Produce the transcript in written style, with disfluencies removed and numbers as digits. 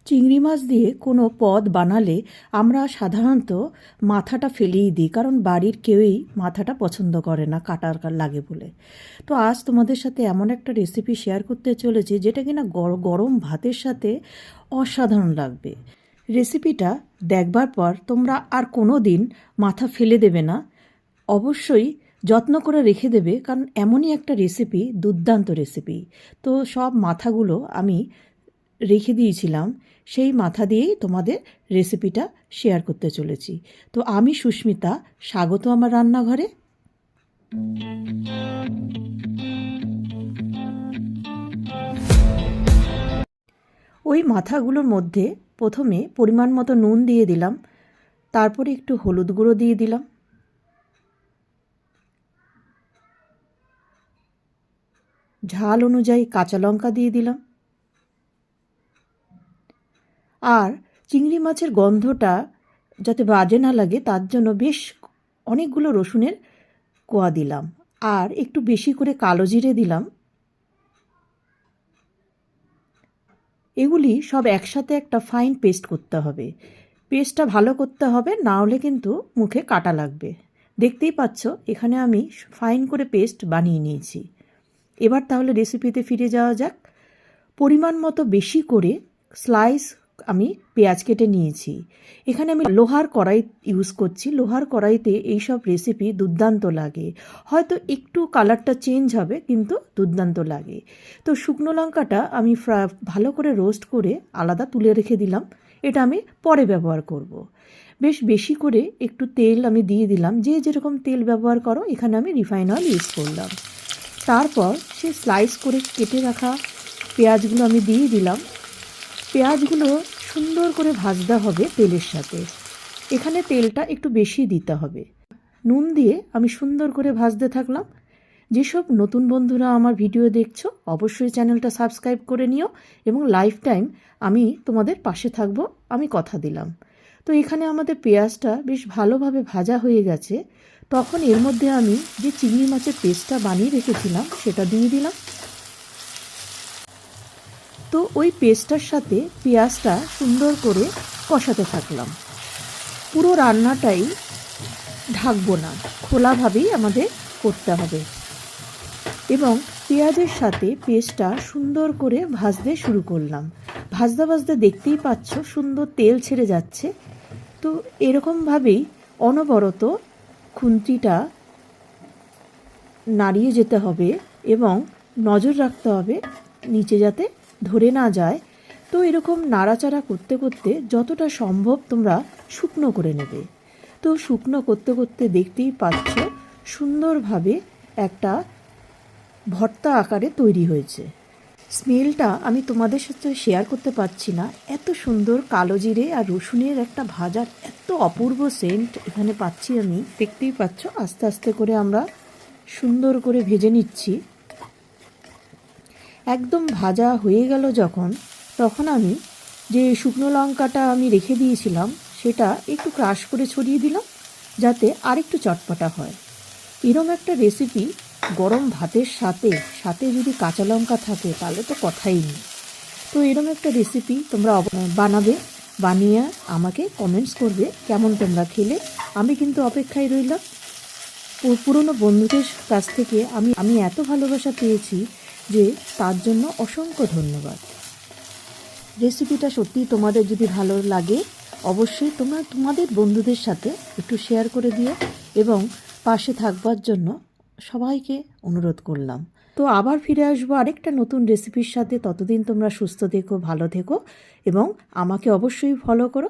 চিংড়ি মাছ দিয়ে কোনো পদ বানালে আমরা সাধারণত মাথাটা ফেলেই দিই, কারণ বাড়ির কেউই মাথাটা পছন্দ করে না, কাটার লাগে বলে। তো আজ তোমাদের সাথে এমন একটা রেসিপি শেয়ার করতে চলেছি যেটা কিনা গরম ভাতের সাথে অসাধারণ লাগবে। রেসিপিটা দেখবার পর তোমরা আর কোনো দিন মাথা ফেলে দেবে না, অবশ্যই যত্ন করে রেখে দেবে, কারণ এমনই একটা রেসিপি, দুর্দান্ত রেসিপি। তো সব মাথাগুলো আমি রেখে দিয়েছিলাম, সেই মাথা দিয়েই তোমাদের রেসিপিটা শেয়ার করতে চলেছি। তো আমি সুস্মিতা, স্বাগত আমার রান্নাঘরে। ওই মাথাগুলোর মধ্যে প্রথমে পরিমাণ মতো নুন দিয়ে দিলাম, তারপরে একটু হলুদ গুঁড়ো দিয়ে দিলাম, ঝাল অনুযায়ী কাঁচা লঙ্কা দিয়ে দিলাম, আর চিংড়ি মাছের গন্ধটা যাতে বাজে না লাগে তার জন্য বেশ অনেকগুলো রসুনের কোয়া দিলাম, আর একটু বেশি করে কালো জিরে দিলাম। এগুলি সব একসাথে একটা ফাইন পেস্ট করতে হবে। পেস্টটা ভালো করতে হবে, না হলে কিন্তু মুখে কাটা লাগবে। দেখতেই পাচ্ছ এখানে আমি ফাইন করে পেস্ট বানিয়ে নিয়েছি। এবার তাহলে রেসিপিতে ফিরে যাওয়া যাক। পরিমাণ মতো বেশি করে স্লাইস আমি পেঁয়াজ কেটে নিয়েছি। এখানে আমি লোহার কড়াই ইউজ করছি। লোহার কড়াইতে এইসব রেসিপি দুর্দান্ত লাগে। হয়তো একটু কালারটা চেঞ্জ হবে, কিন্তু দুর্দান্ত লাগে। তো শুকনো লঙ্কাটা আমি ভালো করে রোস্ট করে আলাদা তুলে রেখে দিলাম, এটা আমি পরে ব্যবহার করব। বেশ বেশি করে একটু তেল আমি দিয়ে দিলাম, যে যেরকম তেল ব্যবহার করো, এখানে আমি রিফাইন অয়েল ইউজ করলাম। তারপর সে স্লাইস করে কেটে রাখা পেঁয়াজগুলো আমি দিয়ে দিলাম। পেঁয়াজগুলো সুন্দর করে ভাজতে হবে তেলের সাথে। এখানে তেলটা একটু বেশি দিতে হবে। নুন দিয়ে আমি সুন্দর করে ভাজতে থাকলাম। যেসব নতুন বন্ধুরা আমার ভিডিও দেখছো, অবশ্যই চ্যানেলটা সাবস্ক্রাইব করে নিও, এবং লাইফ টাইম আমি তোমাদের পাশে থাকবো, আমি কথা দিলাম। তো এখানে আমাদের পেঁয়াজটা বেশ ভালোভাবে ভাজা হয়ে গেছে। তখন এর মধ্যে আমি যে চিংড়ি মাছের পেস্টটা বানিয়ে রেখেছিলাম সেটা দিয়ে দিলাম। তো ওই পেস্টটার সাথে পেঁয়াজটা সুন্দর করে কষাতে থাকলাম। পুরো রান্নাটাই ঢাকবো না, খোলাভাবেই আমাদের করতে হবে। এবং পেঁয়াজের সাথে পেস্টটা সুন্দর করে ভাজতে শুরু করলাম। ভাজতে ভাজতে দেখতেই পাচ্ছ সুন্দর তেল ছেড়ে যাচ্ছে। তো এরকমভাবেই অনবরত খুন্তিটা নাড়িয়ে যেতে হবে এবং নজর রাখতে হবে নিচে যাতে ধরে না যায়। তো এরকম নাড়াচাড়া করতে করতে যতটা সম্ভব তোমরা শুকনো করে নেবে। তো শুকনো করতে করতে দেখতেই পাচ্ছ সুন্দরভাবে একটা ভর্তা আকারে তৈরি হয়েছে। স্মেলটা আমি তোমাদের সাথে শেয়ার করতে পারছি না, এত সুন্দর কালো জিরে আর রসুনের একটা ভাজার এত অপূর্ব সেন্ট এখানে পাচ্ছি আমি। দেখতেই পাচ্ছ আস্তে আস্তে করে আমরা সুন্দর করে ভেজে নিচ্ছি। একদম ভাজা হয়ে গেল যখন, তখন আমি যে শুকনো লঙ্কাটা আমি রেখে দিয়েছিলাম সেটা একটু ক্রাশ করে ছড়িয়ে দিলাম, যাতে আরেকটু চটপটা হয়। এরম একটা রেসিপি গরম ভাতের সাথে সাথে যদি কাঁচা লঙ্কা থাকে তাহলে তো কথাই নেই। তো এরম একটা রেসিপি তোমরা বানাবে, বানিয়ে আমাকে কমেন্টস করবে কেমন তোমরা খেলে। আমি কিন্তু অপেক্ষায় রইলাম। পুরনো বন্ধুদের কাছ থেকে আমি এত ভালোবাসা পেয়েছি যে তার জন্য অসংখ্য ধন্যবাদ। রেসিপিটা সত্যি তোমাদের যদি ভালো লাগে, অবশ্যই তোমরা তোমাদের বন্ধুদের সাথে একটু শেয়ার করে দিও, এবং পাশে থাকবার জন্য সবাইকে অনুরোধ করলাম। তো আবার ফিরে আসবো আরেকটা নতুন রেসিপির সাথে। ততদিন তোমরা সুস্থ থেকো, ভালো থেকো, এবং আমাকে অবশ্যই ফলো করো।